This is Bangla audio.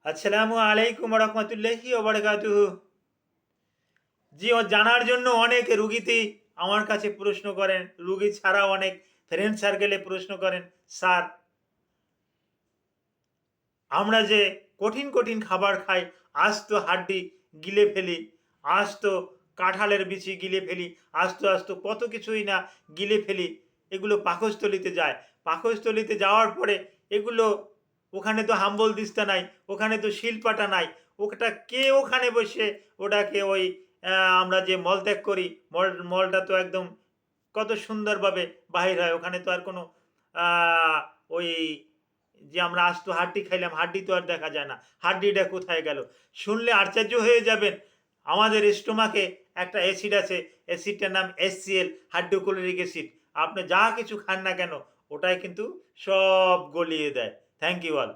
আসসালামু আলাইকুম রহমতুল্লাহি ওবারাকাতুহু। জি, ও জানার জন্য অনেক রুগীতেই আমার কাছে প্রশ্ন করেন, রুগী ছাড়াও অনেক ফ্রেন্ড সার্কেলে প্রশ্ন করেন, স্যার আমরা যে কঠিন কঠিন খাবার খাই, আস্ত হাড্ডি গিলে ফেলি, আস্ত কাঁঠালের বিচি গিলে ফেলি, আস্ত আস্ত কত কিছুই না গিলে ফেলি, এগুলো পাকস্থলিতে যায়। পাকস্থলিতে যাওয়ার পরে এগুলো, ওখানে তো হাম্বল দিস্তা নাই, ওখানে তো শিলপাটা নাই, ওটা কে ওখানে বসে ওটাকে ওই আমরা যে মলত্যাগ করি, মলটা তো একদম কত সুন্দরভাবে বাহির হয়, ওখানে তো আর কোনো ওই যে আমরা আস্ত হাড্ডি খাইলাম, হাড্ডি তো আর দেখা যায় না, হাড্ডিটা কোথায় গেল? শুনলে আশ্চর্য হয়ে যাবেন। আমাদের স্টোমাকে একটা অ্যাসিড আছে, অ্যাসিডটার নাম HCl, হাইড্রোক্লোরিক অ্যাসিড। আপনি যা কিছু খান না কেন, ওটাই কিন্তু সব গলিয়ে দেয়। Thank you all.